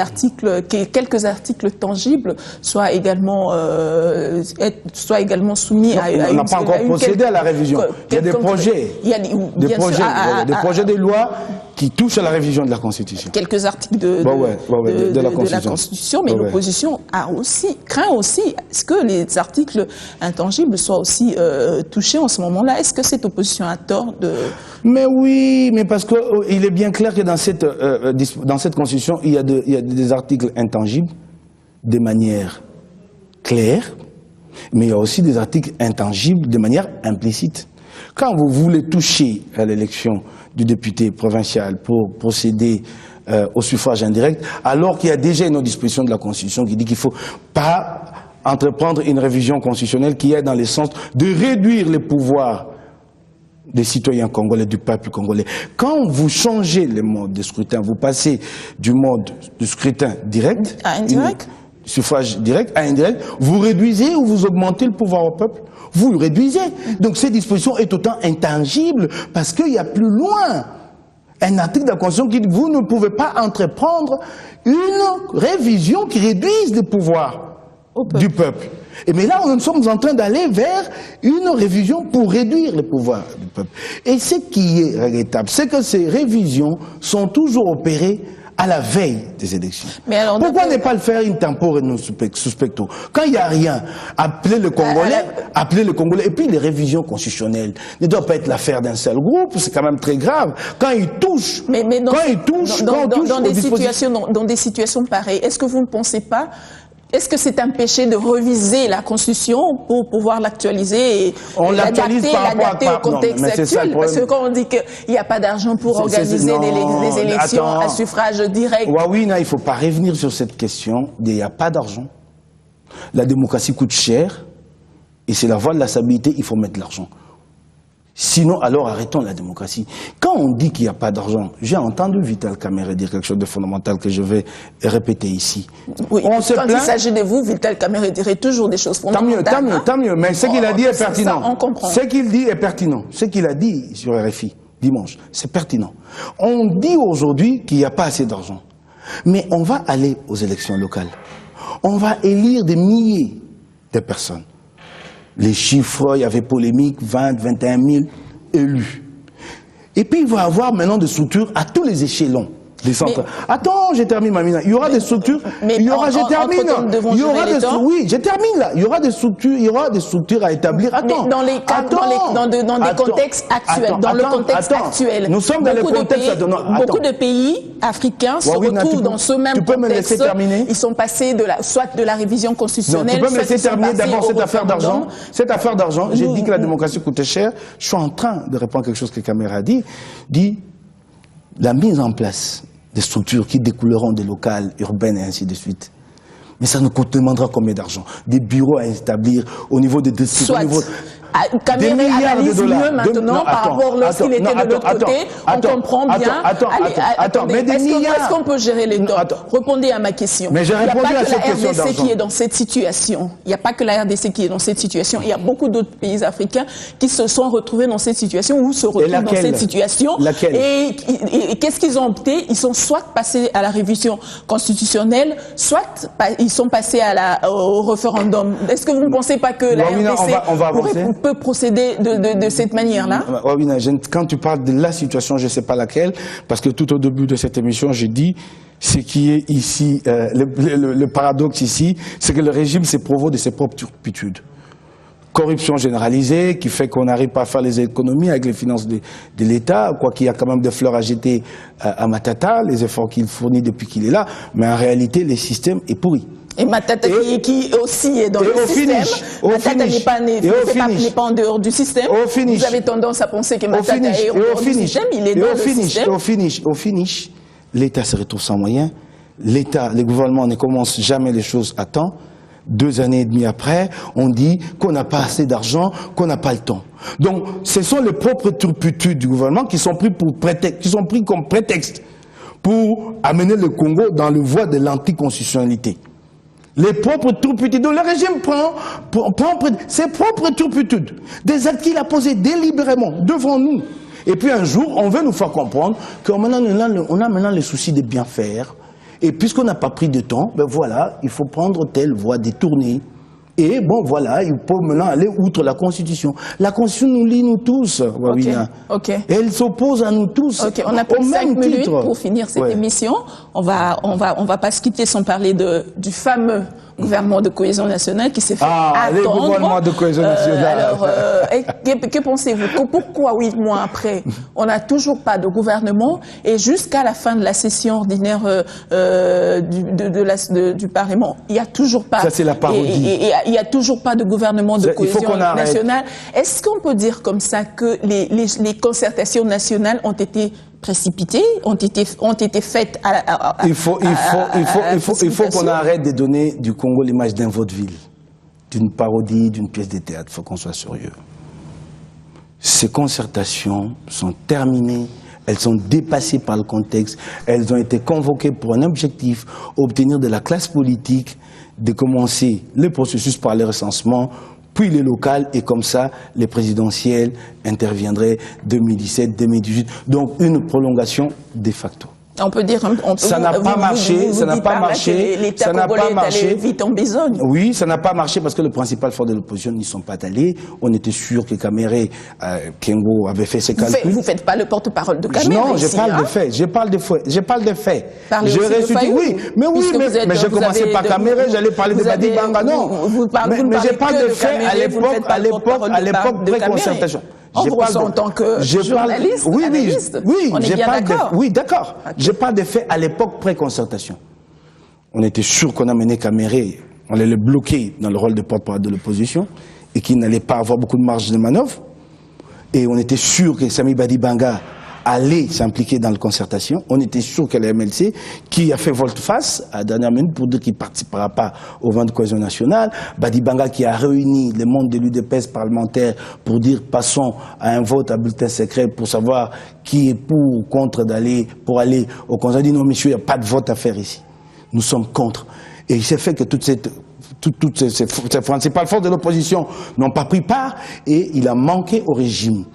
quelques articles tangibles soient également soumis à une...
On n'a pas encore procédé à la révision. Il y a des projets. Des projets de loi qui touchent à la révision de la Constitution.
Quelques articles de la Constitution, mais l'opposition craint aussi est-ce que les articles intangibles soient aussi touchés en ce moment-là. Est-ce que cette opposition a tort de...
Mais oui, mais parce qu'il est bien clair que dans cette Constitution, il y a des articles intangibles de manière claire, mais il y a aussi des articles intangibles de manière implicite. Quand vous voulez toucher à l'élection du député provincial pour procéder au suffrage indirect, alors qu'il y a déjà une autre disposition de la Constitution qui dit qu'il ne faut pas entreprendre une révision constitutionnelle qui est dans le sens de réduire les pouvoirs des citoyens congolais, du peuple congolais. Quand vous changez le mode de scrutin, vous passez du mode de scrutin direct
à indirect,
suffrage direct à indirect, vous réduisez ou vous augmentez le pouvoir au peuple. Vous le réduisez. Donc cette disposition est autant intangible parce qu'il y a plus loin un article de la Constitution qui dit que vous ne pouvez pas entreprendre une révision qui réduise les pouvoirs du peuple. Et mais là, nous sommes en train d'aller vers une révision pour réduire les pouvoirs du peuple. Et ce qui est regrettable, c'est que ces révisions sont toujours opérées à la veille des élections. Mais alors, pourquoi ne pas le faire in tempore suspecto? Quand il n'y a rien, appelez le Congolais, et puis les révisions constitutionnelles ne doivent pas être l'affaire d'un seul groupe, c'est quand même très grave. Quand ils touchent,
dans des situations pareilles, est-ce que vous ne pensez pas, est-ce que c'est un péché de reviser la Constitution pour pouvoir l'actualiser et l'adapter au contexte actuel? Parce que quand on dit qu'il n'y a pas d'argent pour organiser des élections à suffrage direct...
Oui, non, il ne faut pas revenir sur cette question. Il n'y a pas d'argent. La démocratie coûte cher et c'est la voie de la stabilité, il faut mettre de l'argent. Sinon, alors arrêtons la démocratie. Quand on dit qu'il n'y a pas d'argent, j'ai entendu Vital Kamerhe dire quelque chose de fondamental que je vais répéter ici.
Oui, quand il s'agit de vous, Vital Kamerhe dirait toujours des choses fondamentales.
Tant mieux, mais ce qu'il a dit est pertinent.
Ça, on comprend.
Ce qu'il dit est pertinent. Ce qu'il a dit sur RFI dimanche, c'est pertinent. On dit aujourd'hui qu'il n'y a pas assez d'argent. Mais on va aller aux élections locales. On va élire des milliers de personnes. Les chiffres, il y avait polémique, 20, 21 000 élus. Et puis il va y avoir maintenant des structures à tous les échelons Des centres. Attends, j'ai terminé, Mamina. Il y aura des structures.
Mais
il y aura,
je termine.
Il y aura des oui, j'ai terminé là. Il y aura des structures à établir. Attends.
Mais dans les des contextes actuels, le contexte actuel.
Nous sommes dans le contexte.
Beaucoup de pays africains se retrouvent dans ce même contexte.
Tu peux me laisser terminer?
Ils sont passés soit de la révision constitutionnelle.
Non, tu peux me laisser terminer d'abord cette affaire d'argent. Cette affaire d'argent, j'ai dit que la démocratie coûtait cher. Je suis en train de répondre à quelque chose que Caméra a dit. La mise en place des structures qui découleront des locales urbaines et ainsi de suite. Mais ça nous demandera combien d'argent? Des bureaux à établir au niveau des districts.
Caméra analyse mieux maintenant par rapport lorsqu'il était de l'autre côté. On comprend bien.
Mais des milliards.
Est-ce qu'on peut gérer les dons? Répondez à ma question.
Mais j'ai répondu à cette question d'argent.
Il n'y a pas que la RDC qui est dans cette situation. Il n'y a pas que la RDC qui est dans cette situation. Il y a beaucoup d'autres pays africains qui se sont retrouvés dans cette situation ou se retrouvent dans cette situation.
Laquelle?
Et qu'est-ce qu'ils ont opté? Ils sont soit passés à la révision constitutionnelle, soit ils sont passés au référendum. Est-ce que vous ne pensez pas que la RDC peut procéder de cette manière-là?
Quand tu parles de la situation, je ne sais pas laquelle, parce que tout au début de cette émission, j'ai dit, ce qui est ici, le paradoxe ici, c'est que le régime s'éprouve de ses propres turpitudes. Corruption généralisée, qui fait qu'on n'arrive pas à faire les économies avec les finances de l'État, quoi qu'il y a quand même des fleurs à jeter à Matata, les efforts qu'il fournit depuis qu'il est là, mais en réalité, le système est pourri.
Et Matata qui aussi est dans le système. Matata n'est pas en dehors du système. Vous avez tendance à penser que Matata est en dehors du système, il est dans le système.
Au finish, l'État se retrouve sans moyens. Le gouvernement ne commence jamais les choses à temps. 2 années et demie après, on dit qu'on n'a pas assez d'argent, qu'on n'a pas le temps. Donc, ce sont les propres turpitudes du gouvernement qui sont pris comme prétexte pour amener le Congo dans le voie de l'anticonstitutionnalité. Les propres turpitudes. Donc le régime prend ses propres turpitudes, des actes qu'il a posés délibérément devant nous. Et puis un jour, on veut nous faire comprendre qu'on a maintenant le souci de bien faire. Et puisqu'on n'a pas pris de temps, ben voilà, il faut prendre telle voie détournée. Et bon, voilà, il faut maintenant aller outre la Constitution. La Constitution nous lie nous tous, Wawina.
Okay.
Et elle s'oppose à nous tous.
Okay. On a plus 5 minutes pour finir cette émission. On va pas se quitter sans parler du fameux gouvernement de cohésion nationale qui s'est fait attendre.
Le gouvernement de cohésion nationale.
Alors, que pensez-vous? Pourquoi 8 mois après, on n'a toujours pas de gouvernement et jusqu'à la fin de la session ordinaire du Parlement, il n'y a toujours pas.
Ça, c'est la parodie.
Et il n'y a toujours pas de gouvernement de cohésion nationale. Est-ce qu'on peut dire comme ça que les concertations nationales ont été précipitées, ont été faites
il faut qu'on arrête de donner du Congo l'image d'un vaudeville, d'une parodie, d'une pièce de théâtre. Il faut qu'on soit sérieux. Ces concertations sont terminées, elles sont dépassées par le contexte, elles ont été convoquées pour un objectif, obtenir de la classe politique de commencer le processus par le recensement, puis les locales, et comme ça, les présidentielles interviendraient 2017-2018. Donc, une prolongation de facto.
On peut dire,
ça n'a pas marché, ça n'a pas marché,
ça n'a pas marché. Vite en besogne.
Oui, ça n'a pas marché parce que le principal fort de l'opposition n'y sont pas allés. On était sûr que Kamere, Kengo avait fait ses calculs.
Vous faites pas le porte-parole de Kamere.
Non, je parle de faits. Je parle de faits.
Parlez aussi de Fayou.
Oui, mais je commençais par Kamere, j'allais parler de Badi Banga, non. Mais je parle de faits à l'époque pré-concertation.
En tant que journaliste,
on est bien d'accord. Oui, d'accord. Je parle des faits à l'époque pré-concertation. On était sûr qu'on amenait Kamere, on allait le bloquer dans le rôle de porte-parole de l'opposition et qu'il n'allait pas avoir beaucoup de marge de manœuvre. Et on était sûr que Sami Badi Banga allait s'impliquer dans la concertation. On était sûr que la MLC, qui a fait volte-face à la dernière minute pour dire qu'il ne participera pas au vent de cohésion nationale, Badi Banga qui a réuni les membres de l'UDPS parlementaire pour dire passons à un vote à bulletin secret pour savoir qui est pour ou contre pour aller au conseil. Il dit non monsieur, il n'y a pas de vote à faire ici. Nous sommes contre. Et il s'est fait que toutes ces principales forces de l'opposition n'ont pas pris part et il a manqué au régime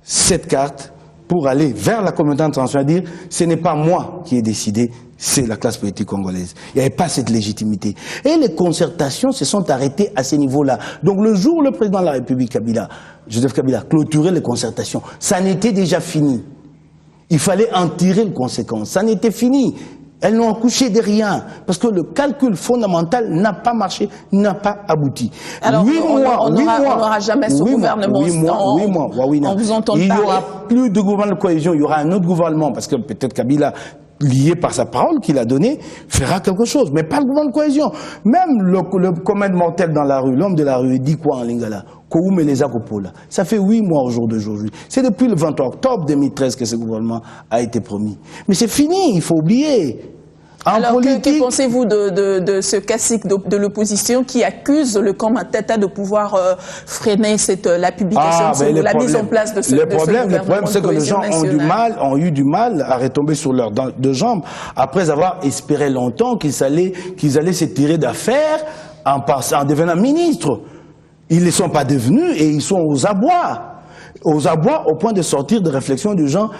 cette carte pour aller vers la communauté internationale et dire ce n'est pas moi qui ai décidé, c'est la classe politique congolaise. Il n'y avait pas cette légitimité. Et les concertations se sont arrêtées à ce niveau-là. Donc le jour où le président de la République, Joseph Kabila, clôturait les concertations, ça n'était déjà fini. Il fallait en tirer les conséquences. Ça n'était fini. Elles n'ont accouché de rien, parce que le calcul fondamental n'a pas marché, n'a pas abouti.
Alors, on n'aura jamais ce gouvernement en vous entendant parler.
Il n'y aura plus de gouvernement de cohésion, il y aura un autre gouvernement, parce que peut-être Kabila, lié par sa parole qu'il a donnée, fera quelque chose, mais pas le gouvernement de cohésion. Même le commun mortel dans la rue, l'homme de la rue, il dit quoi en lingala? Ça fait 8 mois au jour d'aujourd'hui. C'est depuis le 23 octobre 2013 que ce gouvernement a été promis. Mais c'est fini, il faut oublier.
Alors, que pensez-vous de ce cacique de l'opposition qui accuse le camp Matata de pouvoir freiner la publication, la mise en place de ce gouvernement?
Le problème, c'est que les gens ont eu du mal à retomber sur leurs deux jambes après avoir espéré longtemps qu'ils allaient se tirer d'affaire en devenant ministres. Ils ne sont pas devenus et ils sont aux abois. Aux abois au point de sortir de réflexions du genre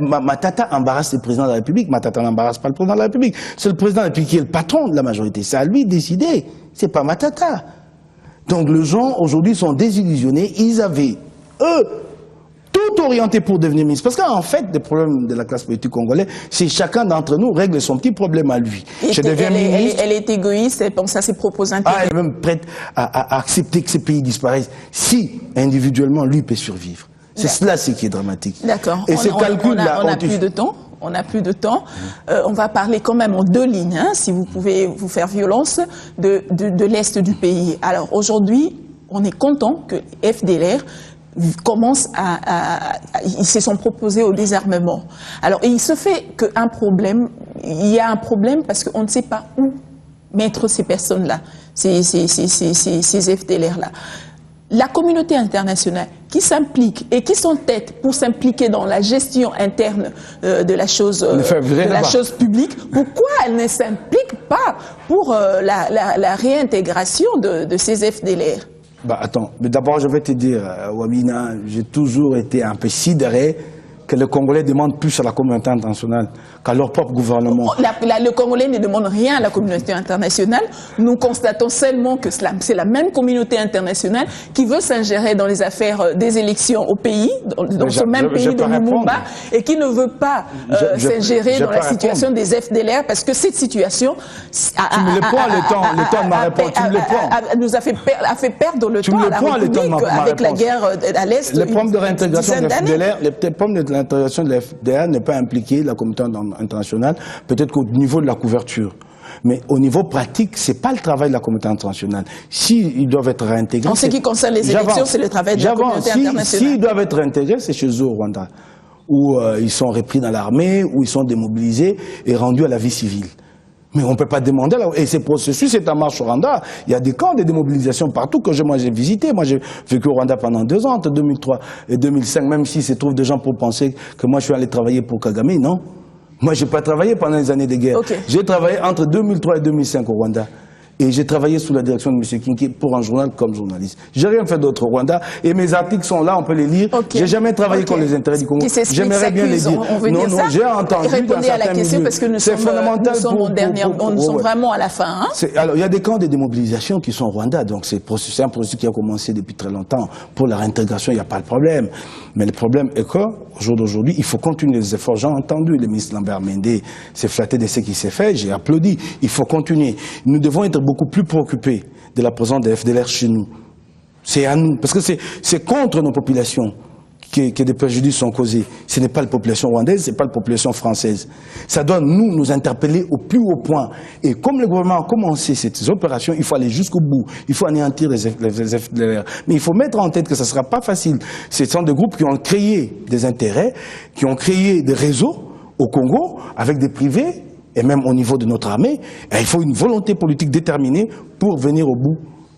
Matata embarrasse le président de la République. Matata n'embarrasse pas le président de la République. C'est le président de la République qui est le patron de la majorité. C'est à lui de décider. C'est pas Matata. Donc les gens aujourd'hui sont désillusionnés. Ils avaient, eux, tout orienté pour devenir ministre. Parce qu'en fait, le problème de la classe politique congolaise, c'est chacun d'entre nous règle son petit problème à lui.
Elle est égoïste, elle pense à ses propres intérêts.
Elle est même prête à accepter que ces pays disparaissent si, individuellement, lui peut survivre. C'est cela ce qui est dramatique.
D'accord. On n'a plus de temps. On n'a plus de temps. On va parler quand même en 2 lignes, hein, si vous pouvez vous faire violence, de l'Est du pays. Alors aujourd'hui, on est content que FDLR ils se sont proposés au désarmement. Alors, il se fait il y a un problème parce qu'on ne sait pas où mettre ces personnes-là, ces FDLR-là. La communauté internationale qui s'implique et qui s'entête pour s'impliquer dans la gestion interne de la chose publique, pourquoi elle ne s'implique pas pour la réintégration de ces FDLR?
Attends, mais d'abord je vais te dire, Wamina, j'ai toujours été un peu sidéré que les Congolais demandent plus à la communauté internationale qu'à leur propre gouvernement.
Le Congolais ne demande rien à la communauté internationale. Nous constatons seulement que c'est la même communauté internationale qui veut s'ingérer dans les affaires des élections au pays, dans ce même pays de Lumumba, et qui ne veut pas s'ingérer dans la situation des FDLR, parce que cette situation
tu me le prends le temps de ma réponse, tu me le prends.
Nous a fait perdre le temps à la République avec la guerre à l'Est.
Le problème de réintégration des FDLR, le problème de l'intégration de la FDLR n'est pas impliqué la communauté internationale, peut-être qu'au niveau de la couverture. Mais au niveau pratique, ce n'est pas le travail de la communauté internationale. S'ils doivent être réintégrés...
En ce qui concerne les élections, c'est le travail de la communauté internationale.
S'ils doivent être réintégrés, c'est chez eux au Rwanda, où ils sont repris dans l'armée, où ils sont démobilisés et rendus à la vie civile. Mais on ne peut pas demander, et ce processus est en marche au Rwanda. Il y a des camps de démobilisation partout que moi j'ai visité. Moi j'ai vécu au Rwanda pendant 2 ans, entre 2003 et 2005, même s'il se trouve des gens pour penser que moi je suis allé travailler pour Kagame, non. Moi j'ai pas travaillé pendant les années de guerre.
Okay.
J'ai travaillé entre 2003 et 2005 au Rwanda. Et j'ai travaillé sous la direction de M. Kinki pour un journal comme journaliste. J'ai rien fait d'autre au Rwanda et mes articles sont là, on peut les lire. Okay. J'ai jamais travaillé contre les intérêts du Congo.
J'aimerais bien les dire. Non,
j'ai entendu.
Répondez à la question parce que nous sommes vraiment à la fin. Hein?
Alors, il y a des camps de démobilisation qui sont au Rwanda, donc c'est un processus qui a commencé depuis très longtemps. Pour la réintégration, il n'y a pas de problème. Mais le problème est qu'au jour d'aujourd'hui, il faut continuer les efforts. J'ai entendu le ministre Lambert Mende s'est flatté de ce qui s'est fait, j'ai applaudi. Il faut continuer. Nous devons être beaucoup plus préoccupés de la présence des FDLR chez nous. C'est à nous, parce que c'est contre nos populations que des préjudices sont causés. Ce n'est pas la population rwandaise, ce n'est pas la population française. Ça doit nous interpeller au plus haut point. Et comme le gouvernement a commencé ces opérations, il faut aller jusqu'au bout. Il faut anéantir les FDLR. Mais il faut mettre en tête que ça ne sera pas facile. Ce sont des groupes qui ont créé des intérêts, qui ont créé des réseaux au Congo avec des privés, et même au niveau de notre armée, il faut une volonté politique déterminée pour venir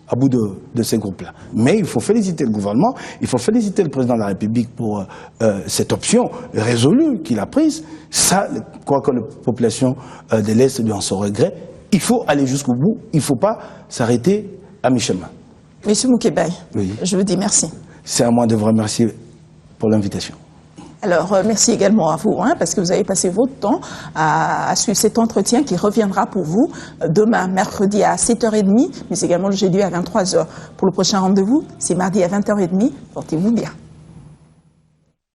à bout de ces groupes-là. Mais il faut féliciter le gouvernement, il faut féliciter le président de la République pour cette option résolue qu'il a prise. Ça, quoi que la population de l'Est lui en son regret, il faut aller jusqu'au bout, il ne faut pas s'arrêter à mi-chemin.
Monsieur Moukébaye,
oui.
Je vous dis merci.
C'est à moi de vous remercier pour l'invitation.
Alors, merci également à vous, parce que vous avez passé votre temps à suivre cet entretien qui reviendra pour vous demain, mercredi à 7h30, mais également le jeudi à 23h. Pour le prochain rendez-vous, c'est mardi à 20h30. Portez-vous bien.